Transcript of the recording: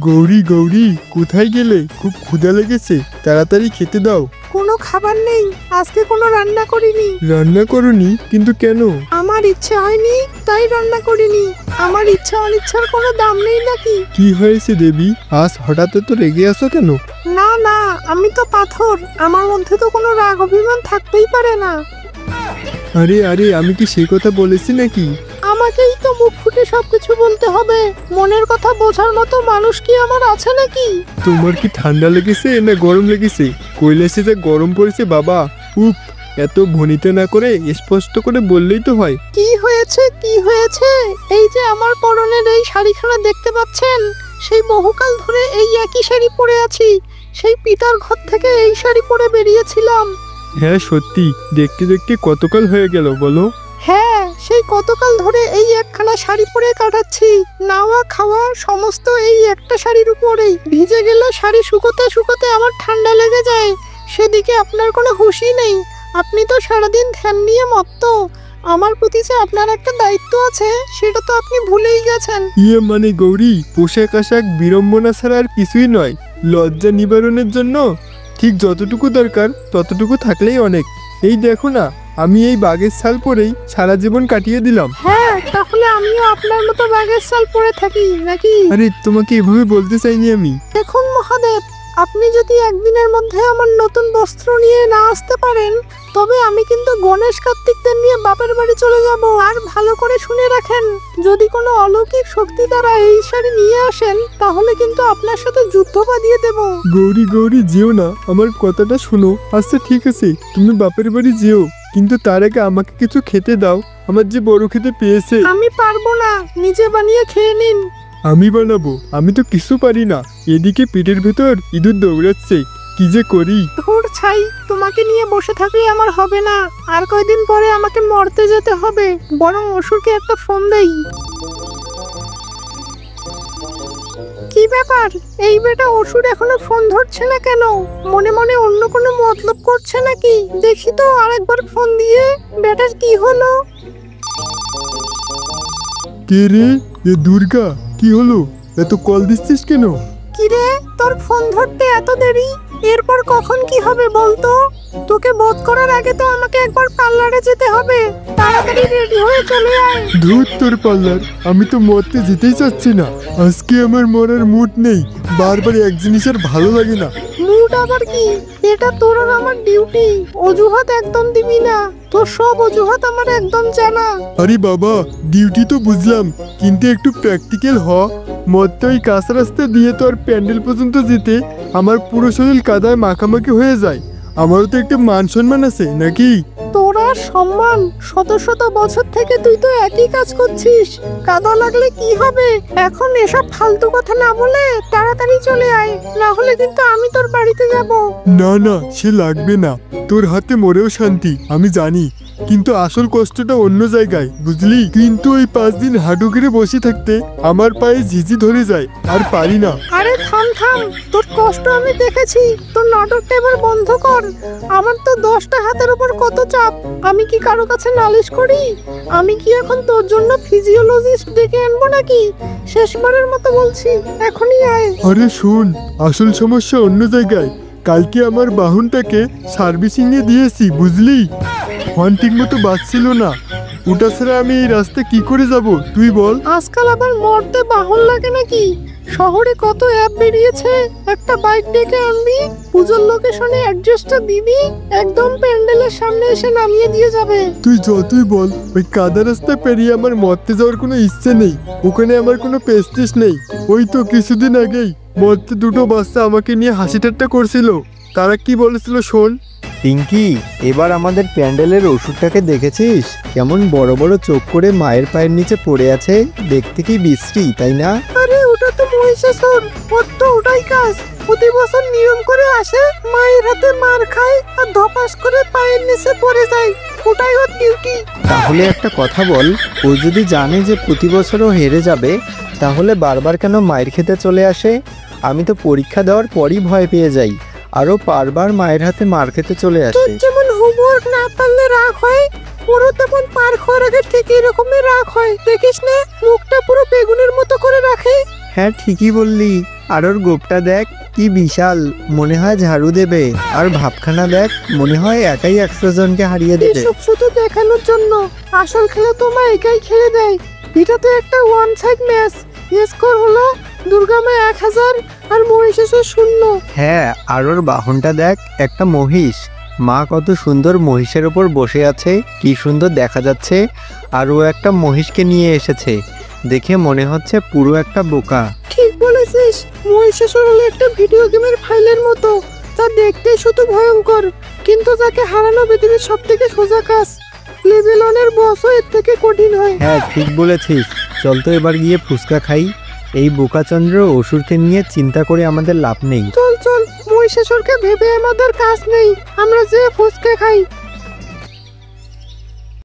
গৌরী গৌরী, কোথায় গেলে? খুব ক্ষুধা লেগেছে, তাড়াতাড়ি খেতে দাও। কোনো খাবার নেই, আজকে কোনো রান্না করিনি। রান্না করনি? কিন্তু কেন? আমার ইচ্ছে হয়নি তাই রান্না করিনি। আমার ইচ্ছা অনিচ্ছার কোনো দাম নেই নাকি? কি হয়েছে দেবী, আজ হঠাৎ তো রেগে আছো কেন? না না, আমি তো পাথর, আমার মধ্যে তো কোনো রাগ অভিমান থাকতেই পারে না। আরে আরে, আমি কি সেই কথা বলেছি নাকি? আমাকেই তো মুখ ফুটে সবকিছু বলতে হবে। মনের কথা বোঝার মতো মানুষ কি আমার আছে নাকি? তোমার কি ঠান্ডা লেগেছে না গরম লেগেছে? কৈলাসে যে গরম পড়েছে বাবা, উপ! এত ভনিতে না করে স্পষ্ট করে বললেই তো হয়। কি হয়েছে কি হয়েছে? এই যে আমার পরনের এই শাড়িখানা দেখতে পাচ্ছেন, সেই বহুকাল ধরে এই একই শাড়ি পরে আছি। সেই পিতার ঘর থেকে এই শাড়ি পরে বেরিয়েছিলাম। হ্যাঁ সত্যি, দেখতে দেখতে কতকাল হয়ে গেল বলো? হ্যাঁ, সেই কতকাল ধরে এই একখানা শাড়ি পরে কাটাচ্ছি। নাওয়া খাওয়া সমস্ত এই একটা শাড়ির উপরেই। ভিজে গেলে শাড়ি শুকোতে শুকোতে আমার ঠান্ডা লেগে যায়, সেদিকে আপনার কোনো হুঁশই নেই। আপনি তো সারাদিন ধ্যান নিয়ে মত্ত। আমার প্রতি যে আপনার একটা দায়িত্ব আছে সেটা তো আপনি ভুলেই গেছেন। মানে গৌরী, পোশাক আশাক বিড়ম্বনা ছাড়া আর কিছুই নয়। লজ্জা নিবারণের জন্য ঠিক যতটুকু দরকার ততটুকু থাকলেই অনেক। এই দেখো না, আমি এই বাঘের ছাল পরেই সারা জীবন কাটিয়ে দিলাম। হ্যাঁ, তাহলে আমিও আপনার মতো বাঘের ছাল পরে থাকি নাকি? আরে তোমাকে এভাবে বলতে চাইনি আমি। দেখুন মহাদেব, আপনি যদি একদিনের মধ্যে আমার নতুন বস্ত্র নিয়ে না আসতে পারেন, তবে আমি কিন্তু গণেশ কার্তিকদের নিয়ে বাপের বাড়ি চলে যাব। আর ভালো করে শুনে রাখেন, যদি কোনো অলৌকিক শক্তি দ্বারা এই শাড়ি নিয়ে আসেন, তাহলে কিন্তু আপনার সাথে যুদ্ধ বাঁধিয়ে দেব। গৌরী গৌরী, যেও না, আমার কথাটা শোনো। আচ্ছা ঠিক আছে, তুমি বাপের বাড়ি যেও, কিন্তু তার আগে আমাকে কিছু খেতে দাও। আমার যে বড় খেতে পেয়েছে। আমি পারবো না, নিজে বানিয়ে খেয়ে নিন। আমি বানাবো? আমি তো কিছু পারি না। এদিকে পেটের ভেতর ইঁদুর দৌড়াচ্ছে, কি যে করি। ধুর ছাই, তোমাকে নিয়ে বসে থাকলে আমার হবে না। আর কয়দিন পরে আমাকে মরতে যেতে হবে। বরং অসুরকে একটা ফোন দেই। কি ব্যাপার, এই বেটা অসুর এখনো ফোন ধরছে না কেন? মনে মনে অন্য কোনো মতলব করছে নাকি? দেখি তো আরেকবার ফোন দিয়ে। বেটার কি হলো? কে রে? এ দুর্গা, কি হলো? এত কল দিচ্ছিস কেন? কিরে, তোর ফোন ধরতে এত দেরি? এরপর কখন কি হবে বলতো? তোকে বোধ করার আগে তো আমাকে একবার পার্লারে যেতে হবে। তাড়াতাড়ি রেডি হয়ে চলে আয়। ধুর তোর পাল্লার, আমি তো মরতে যেতেই চাচ্ছি না। আজকে আমার মরার মুড নেই। বারবার এক জিনিস আর ভালো লাগে না। মুড আবার কি? এটা তোর আর আমার ডিউটি। অজুহাত একদম দিবি না, তোর সব অজুহাত আমার একদম জানা। আরে বাবা, ডিউটি তো বুঝলাম, কিন্তু একটু প্র্যাকটিক্যাল হ। মরতে ওই কাঁচা রাস্তা দিয়ে তো আর প্যান্ডেল পর্যন্ত যেতে আমার পুরো শরীর কাদায় মাখামাখি হয়ে যায়। আমারও তো একটা মান সম্মান আছে নাকি? তোর আর সম্মান? শত শত বছর থেকে তুই তো একই কাজ করছিস। কাদা লাগলে কি হবে? এখন এসব ফালতু কথা না বলে তাড়াতাড়ি চলে আয়, না হলে কিন্তু আমি তোর বাড়িতে যাব। না না, সে লাগবে না। তোর হাতে মরেও শান্তি, আমি জানি। কিন্তু আসল কষ্টটা অন্য জায়গায়, বুঝলি? কিন্তু ওই 5 দিন হাঁটু গেড়ে বসে থাকতে আমার পায়ে ঝিঝি ধরে যায়, আর পারি না। আরে থাম থাম, তোর কষ্ট আমি দেখেছি। তোর নাটকটা এবার বন্ধ কর। আমার তো 10টা হাতের উপর কত চাপ। আমি কি কারো কাছে নালিশ করি? আমি কি এখন তোর জন্য ফিজিওলজিস্ট ডেকে আনবো নাকি? শেষবারের মতো বলছি, এখনই আয়। আরে শোন, আসল সমস্যা অন্য জায়গায়। কালকে আমার বাহনটাকে সার্ভিসিং এ দিয়েছি, বুঝলি? হর্ন ঠিক মতো বাজছিল না। ওটা ছাড়া আমি এই রাস্তা কি করে যাব তুই বল? আজকাল আবার মরতে বাহন লাগে নাকি? শহরে কত অ্যাপ বেরিয়েছে। একটা বাইক ডেকে আনবি, পুজোর লোকেশনে অ্যাড্রেসটা দিবি, একদম প্যান্ডেলের সামনে এসে নামিয়ে দিয়ে যাবে। তুই যতই বল, ওই কাদা রাস্তা পেরিয়ে আমার মরতে যাওয়ার কোনো ইচ্ছে নেই। ওখানে আমার কোনো পেস্টিস নেই। ওই তো কিছুদিন আগেই মরতে দুটো বাচ্চা আমাকে নিয়ে হাসি ঠাট্টা করছিল। তারা কি বলেছিল শোন। পিঙ্কি, এবার আমাদের প্যান্ডেলের ওষুধটাকে দেখেছিস? কেমন বড় বড় চোখ করে মায়ের পায়ের নিচে পড়ে আছে, দেখতে কি বিশ্রী, তাই না? আরে ওটা তো মহিষাসুর, ওর তো ওটাই কাজ। প্রতি বছর নিয়ম করে আসে, মায়ের হাতে মার খায় আর ধপাস করে পায়ের নিচে পড়ে যায়। ওটাই ওর ডিউটি। তাহলে একটা কথা বল, ও যদি জানে যে প্রতি বছরও হেরে যাবে, তাহলে বারবার কেন মায়ের খেতে চলে আসে? আমি তো পরীক্ষা দেওয়ার পরই ভয় পেয়ে যাই, আরও বারবার মায়ের হাতে মার খেতে চলে আসে। তোর যেমন হোমওয়ার্ক না পারলে রাগ হয়, ওরও তেমন পার খাওয়ার আগে ঠিক এরকমই রাগ হয়। দেখিস না, মুখটা পুরো বেগুনের মতো করে রাখে। হ্যাঁ ঠিকই বললি। আর ওর গোপটা দেখ কি বিশাল, মনে হয় ঝাড়ু দেবে। আর ভাবখানা দেখ, মনে হয় একাই 100 জনকে হারিয়ে দেবে। এসব শুধু দেখানোর জন্য, আসল খেলা তো মা একাই খেলে দেয়। এটা তো একটা ওয়ান সাইড ম্যাচ। স্কোর হলো দুর্গামা 1000 আর মহিষাসুর 0। হ্যাঁ, আর ওর বাহনটা দেখ, একটা মহিষ। মা কত সুন্দর মহিষের ওপর বসে আছে, কি সুন্দর দেখা যাচ্ছে। আর ও একটা মহিষকে নিয়ে এসেছে, দেখে মনে হচ্ছে পুরো একটা বোকা। ঠিক বলেছিস, মহিষাসুর হলো একটা ভিডিও গেমের ফাইলের মতো। তা দেখতেই শুধু ভয়ঙ্কর, কিন্তু যাকে হারানো পৃথিবীর সব থেকে সোজা কাজ। লেভেল 1 এর বসও এর থেকে কঠিন হয়। হ্যাঁ ঠিক বলেছিস, চল তো এবার গিয়ে ফুচকা খাই। এই বোকাচন্দ্র অসুরকে নিয়ে চিন্তা করে আমাদের লাভ নেই। চল চল, মহিষাসুরকে ভেবে আমাদের কাজ নেই, আমরা যে ফুচকা খাই।